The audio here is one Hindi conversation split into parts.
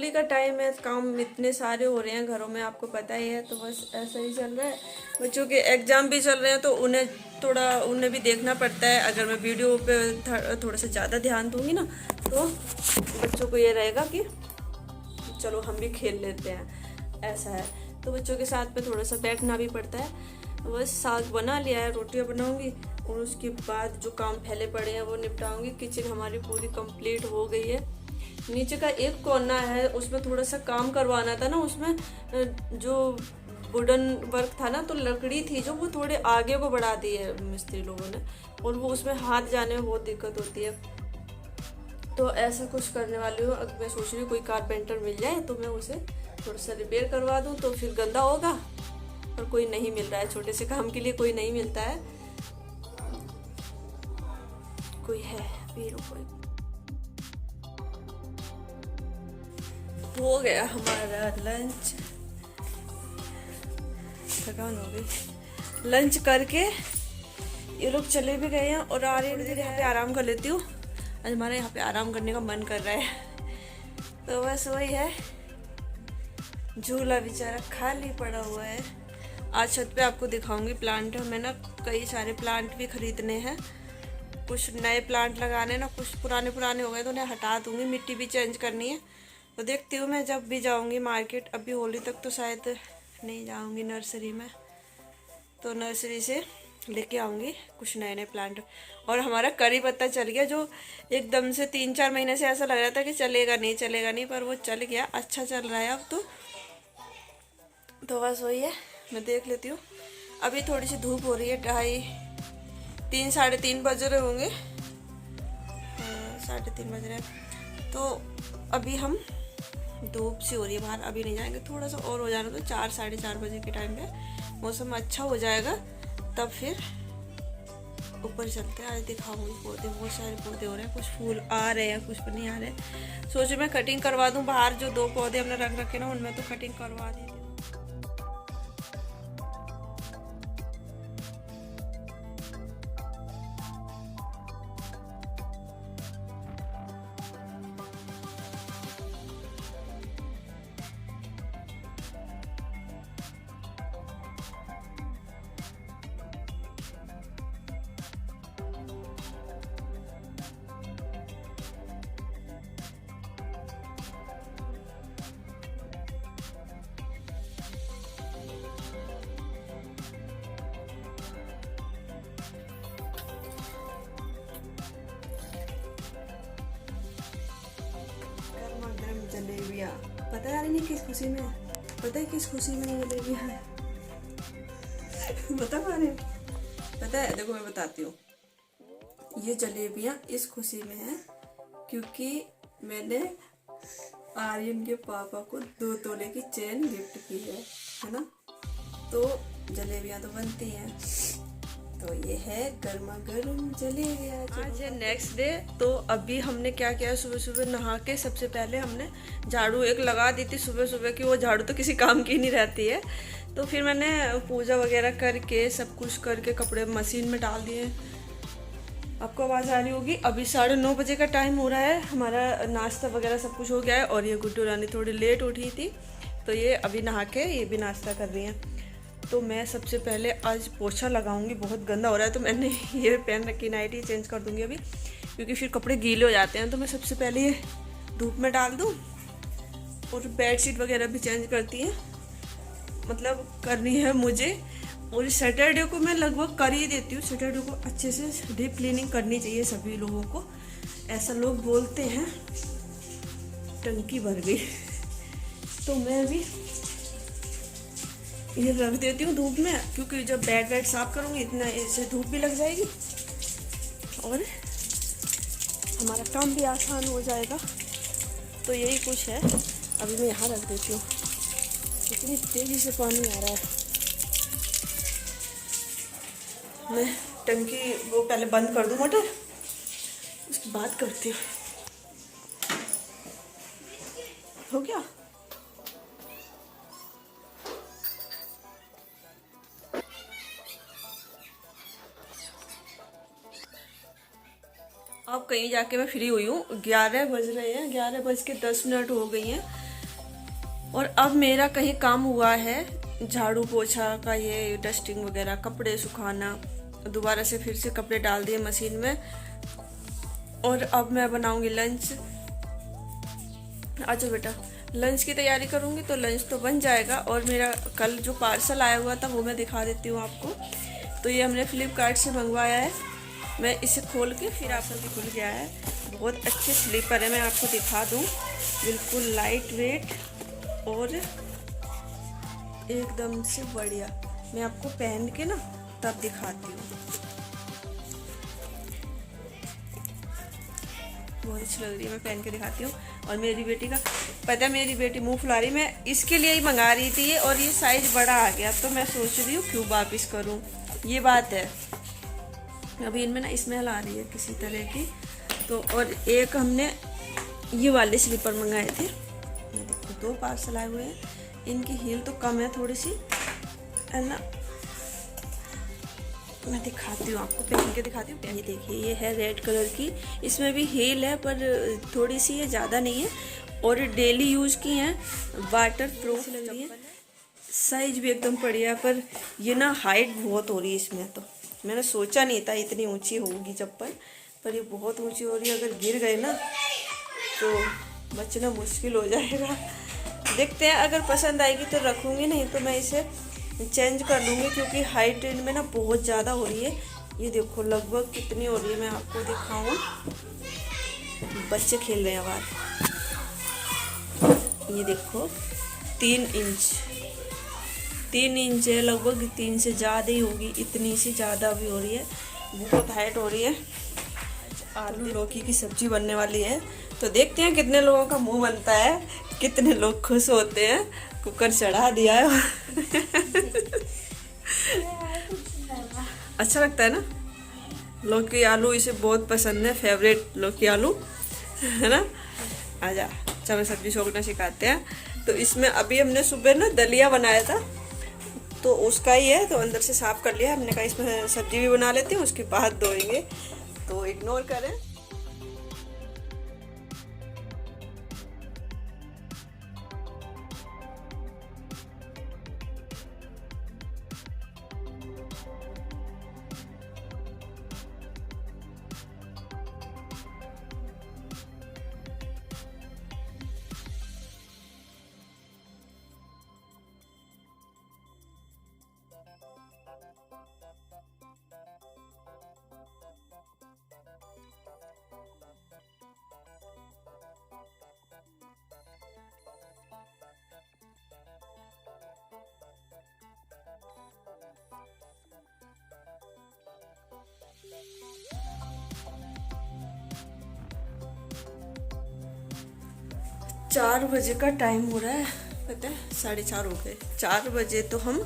होली का टाइम है, काम इतने सारे हो रहे हैं घरों में, आपको पता ही है। तो बस ऐसा ही चल रहा है। बच्चों के एग्ज़ाम भी चल रहे हैं तो उन्हें भी देखना पड़ता है। अगर मैं वीडियो पे थोड़ा सा ज़्यादा ध्यान दूंगी ना तो बच्चों को ये रहेगा कि चलो हम भी खेल लेते हैं, ऐसा है। तो बच्चों के साथ में थोड़ा सा बैठना भी पड़ता है। बस साग बना लिया है, रोटियां बनाऊंगी और उसके बाद जो काम फैले पड़े हैं वो निपटाऊंगी। किचन हमारी पूरी कंप्लीट हो गई है। नीचे का एक कोना है, उसमें थोड़ा सा काम करवाना था ना, उसमें जो वुडन वर्क था ना, तो लकड़ी थी जो वो थोड़े आगे को बढ़ा दी है मिस्त्री लोगों ने, और वो उसमें हाथ जाने में बहुत दिक्कत होती है। तो ऐसा कुछ करने वाली हूँ। अब मैं सोच रही हूँ कोई कारपेंटर मिल जाए तो मैं उसे थोड़ा सा रिपेयर करवा दूँ, तो फिर गंदा होगा। और कोई नहीं मिल रहा है, छोटे से काम के लिए कोई नहीं मिलता है। कोई है फिर कोई। हो गया हमारा लंच, थकान हो गई। लंच करके ये लोग चले भी गए हैं और आ रहे हैं। यहाँ पे आराम कर लेती हूँ, आज हमारे यहाँ पे आराम करने का मन कर रहा है। तो बस वही है, झूला बेचारा खाली पड़ा हुआ है। आज छत पे आपको दिखाऊंगी प्लांट। हमें ना कई सारे प्लांट भी खरीदने हैं, कुछ नए प्लांट लगाने ना, कुछ पुराने हो गए तो उन्हें हटा दूंगी। मिट्टी भी चेंज करनी है। तो देखती हूँ मैं जब भी जाऊंगी मार्केट। अभी होली तक तो शायद नहीं जाऊंगी नर्सरी में, तो नर्सरी से लेके आऊंगी कुछ नए प्लांट। और हमारा करी पत्ता चल गया, जो एकदम से 3-4 महीने से ऐसा लग रहा था कि चलेगा नहीं, पर वो चल गया, अच्छा चल रहा है अब तो बस वही है। मैं देख लेती हूँ। अभी थोड़ी सी धूप हो रही है, 2:30 साढ़े 3 बज रहे होंगे, 3:30 बज रहे हैं। तो अभी हम धूप सी हो रही है बाहर, अभी नहीं जाएंगे। थोड़ा सा और हो जाना तो 4 साढ़े 4 बजे के टाइम पे मौसम अच्छा हो जाएगा, तब फिर ऊपर चलते हैं। आज दिखाऊंगी पौधे, बहुत सारे पौधे हो रहे हैं, कुछ फूल आ रहे हैं, कुछ पर नहीं आ रहे। सोच मैं कटिंग करवा दूं बाहर, जो 2 पौधे हमने रख रखे ना उनमें तो कटिंग करवा दी। जलेबियाँ, पता है नहीं किस खुशी में, पता है किस खुशी में जलेबियाँ है? पता है, देखो मैं बताती हूँ। ये जलेबियाँ इस खुशी में है क्योंकि मैंने आर्यन के पापा को 2 तोले की चेन गिफ्ट की है ना। तो जलेबियाँ तो बनती हैं। तो ये है गर्मा गर्म जलेबियाँ। आज है नेक्स्ट डे। तो अभी हमने क्या किया, सुबह सुबह नहा के सबसे पहले हमने झाड़ू एक लगा दी थी सुबह कि वो झाड़ू तो किसी काम की नहीं रहती है। तो फिर मैंने पूजा वगैरह करके सब कुछ करके कपड़े मशीन में डाल दिए। आपको आवाज़ आ रही होगी। अभी 9:30 बजे का टाइम हो रहा है। हमारा नाश्ता वगैरह सब कुछ हो गया है। और ये गुड्डू रानी थोड़ी लेट उठी थी, तो ये अभी नहा के ये भी नाश्ता कर रही हैं। तो मैं सबसे पहले आज पोछा लगाऊंगी, बहुत गंदा हो रहा है। तो मैंने ये पहन रखी नाइटी, चेंज कर दूंगी अभी, क्योंकि फिर कपड़े गीले हो जाते हैं। तो मैं सबसे पहले ये धूप में डाल दूँ। और बेडशीट वगैरह भी चेंज करती है, मतलब करनी है मुझे। और सैटरडे को मैं लगभग कर ही देती हूँ। सैटरडे को अच्छे से डीप क्लीनिंग करनी चाहिए सभी लोगों को, ऐसा लोग बोलते हैं। टंकी भर गई। तो मैं भी ये रख देती हूँ धूप में, क्योंकि जब बेड साफ करूँगी इतना इससे धूप भी लग जाएगी और हमारा काम भी आसान हो जाएगा। तो यही कुछ है। अभी मैं यहाँ रख देती हूँ। इतनी तेज़ी से पानी आ रहा है। मैं टंकी वो पहले बंद कर दूँ मोटर, उसकी बात करती हूँ। हो गया। अब कहीं जाके मैं फ्री हुई हूँ। 11 बज रहे हैं, 11 बज के 10 मिनट हो गई हैं। और अब मेरा कहीं काम हुआ है झाड़ू पोछा का, ये डस्टिंग वगैरह, कपड़े सुखाना, दोबारा से फिर से कपड़े डाल दिए मशीन में। और अब मैं बनाऊंगी लंच। अच्छा बेटा, लंच की तैयारी करूंगी तो लंच तो बन जाएगा। और मेरा कल जो पार्सल आया हुआ था वो मैं दिखा देती हूँ आपको। तो ये हमने फ्लिपकार्ट से मंगवाया है। मैं इसे खोल के फिर आप भी खुल गया है। बहुत अच्छे स्लीपर है, मैं आपको दिखा दूँ। बिल्कुल लाइट वेट और एकदम से बढ़िया। मैं आपको पहन के ना तब दिखाती हूँ। बहुत अच्छी लग रही है, मैं पहन के दिखाती हूँ। और मेरी बेटी का पता है, मेरी बेटी मुंह फुला रही। मैं इसके लिए ही मंगा रही थी और ये साइज बड़ा आ गया, तो मैं सोच रही हूँ क्यों वापस करूँ। ये बात है। अभी इनमें ना स्मेल आ रही है किसी तरह की। तो और एक हमने ये वाले स्लीपर मंगाए थे। ये देखो 2 पार्सल आए हुए हैं। इनकी हील तो कम है थोड़ी सी, है ना। मैं दिखाती हूँ आपको, पहन के दिखाती हूँ। ये देखिए, ये है रेड कलर की। इसमें भी हील है पर थोड़ी सी है, ज़्यादा नहीं है। और डेली यूज की हैं, वाटर प्रूफ लग रही है। साइज भी एकदम बढ़िया। पर ये ना हाइट बहुत हो रही है इसमें। तो मैंने सोचा नहीं था इतनी ऊंची होगी चप्पल, पर ये बहुत ऊंची हो रही है। अगर गिर गए ना तो बचना मुश्किल हो जाएगा। देखते हैं, अगर पसंद आएगी तो रखूँगी, नहीं तो मैं इसे चेंज कर लूँगी, क्योंकि हाइट इनमें ना बहुत ज़्यादा हो रही है। ये देखो लगभग कितनी हो रही है, मैं आपको दिखाऊँ। बच्चे खेल रहे हैं बाहर। ये देखो 3 इंच है लगभग। 3 से ज़्यादा ही होगी, इतनी सी ज़्यादा भी हो रही है। बहुत हाइट हो रही है। आलू लौकी की सब्जी बनने वाली है, तो देखते हैं कितने लोगों का मुंह बनता है, कितने लोग खुश होते हैं। कुकर चढ़ा दिया है। अच्छा लगता है ना लौकी आलू, इसे बहुत पसंद है, फेवरेट लौकी आलू, है ना। आजा, चलो सब्जी छोड़ना सिखाते हैं। तो इसमें अभी हमने सुबह ना दलिया बनाया था, तो उसका ही है, तो अंदर से साफ कर लिया। हमने कहा इसमें सब्जी भी बना लेते हैं, उसके बाद धोएंगे, तो इग्नोर करें। 4 बजे का टाइम हो रहा है, पता है 4:30 हो गए। 4 बजे तो हम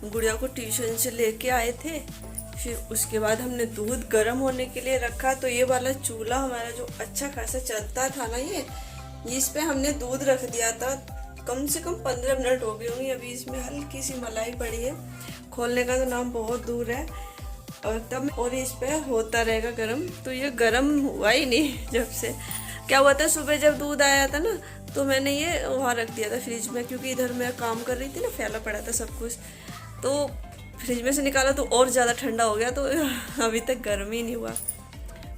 गुड़िया को ट्यूशन से लेके आए थे। फिर उसके बाद हमने दूध गर्म होने के लिए रखा। तो ये वाला चूल्हा हमारा जो अच्छा खासा चलता था ना, ये इस पे हमने दूध रख दिया था। कम से कम 15 मिनट हो गए होंगे। अभी इसमें हल्की सी मलाई पड़ी है, खोलने का तो नाम बहुत दूर है। और तब और इस पे होता रहेगा गर्म। तो ये गर्म हुआ ही नहीं। जब से क्या हुआ था, सुबह जब दूध आया था ना, तो मैंने ये वहाँ रख दिया था फ्रिज में, क्योंकि इधर मैं काम कर रही थी ना, फैला पड़ा था सब कुछ। तो फ्रिज में से निकाला तो और ज़्यादा ठंडा हो गया, तो अभी तक गर्म ही नहीं हुआ।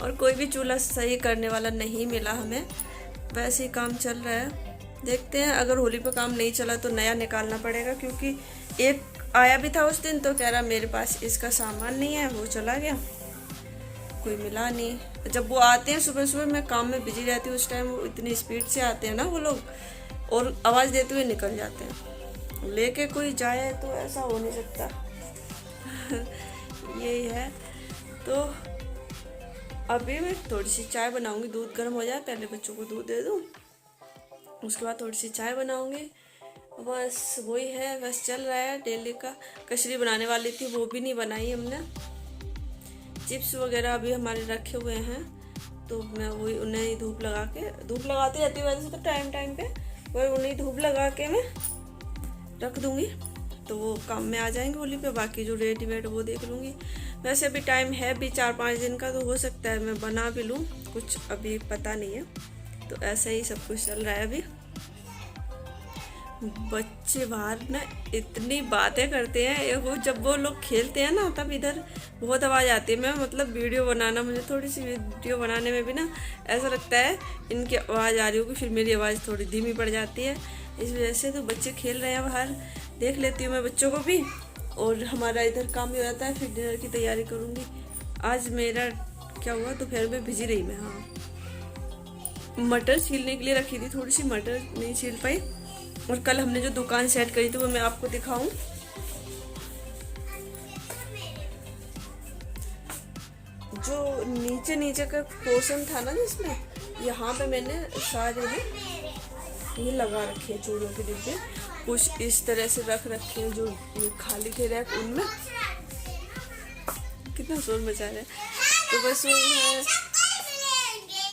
और कोई भी चूल्हा सही करने वाला नहीं मिला हमें, वैसे ही काम चल रहा है। देखते हैं, अगर होली पे काम नहीं चला तो नया निकालना पड़ेगा। क्योंकि एक आया भी था उस दिन, तो कह रहा मेरे पास इसका सामान नहीं है, वो चला गया, कोई मिला नहीं। जब वो आते हैं सुबह सुबह, मैं काम में बिजी रहती हूँ उस टाइम, वो इतनी स्पीड से आते हैं ना वो लोग, और आवाज़ देते हुए निकल जाते हैं। लेके कोई जाए तो ऐसा हो नहीं सकता। यही है। तो अभी मैं थोड़ी सी चाय बनाऊंगी, दूध गर्म हो जाए, पहले बच्चों को दूध दे दूँ, उसके बाद थोड़ी सी चाय बनाऊंगी। बस वही है, बस चल रहा है डेली का। कचरी बनाने वाली थी, वो भी नहीं बनाई हमने। चिप्स वगैरह अभी हमारे रखे हुए हैं, तो मैं वही उन्हें धूप लगाती रहती हूँ वैसे तो टाइम टाइम पे, पर उन्हें धूप लगा के मैं रख दूँगी, तो वो काम में आ जाएंगे होली पे। बाकी जो रेडीमेड वो देख लूँगी। वैसे अभी टाइम है भी 4-5 दिन का, तो हो सकता है मैं बना भी लूँ, कुछ अभी पता नहीं है। तो ऐसा ही सब कुछ चल रहा है अभी। बच्चे बाहर ना इतनी बातें करते हैं, वो जब वो लोग खेलते हैं ना तब इधर बहुत आवाज़ आती है। मैं मतलब वीडियो बनाना, मुझे थोड़ी सी वीडियो बनाने में भी ना ऐसा लगता है इनकी आवाज़ आ रही होगी, फिर मेरी आवाज़ थोड़ी धीमी पड़ जाती है। इस वजह से तो बच्चे खेल रहे हैं बाहर, देख लेती हूँ मैं बच्चों को भी, और हमारा इधर काम भी हो जाता है। फिर डिनर की तैयारी करूँगी। आज मेरा क्या हुआ, दोपहर में भिजी रही मैं। हाँ, मटर छीलने के लिए रखी थी, थोड़ी सी मटर नहीं छील पाई। और कल हमने जो दुकान सेट करी थी वो मैं आपको दिखाऊं। जो नीचे नीचे का पोर्शन था ना जिसमें, यहाँ पे मैंने सारे ये लगा रखे हैं चूड़ों के डिब्बे, कुछ इस तरह से रख रखे हैं। जो ये खाली थे रैक उनमें कितना शोर मचा रहा है। तो बस वो है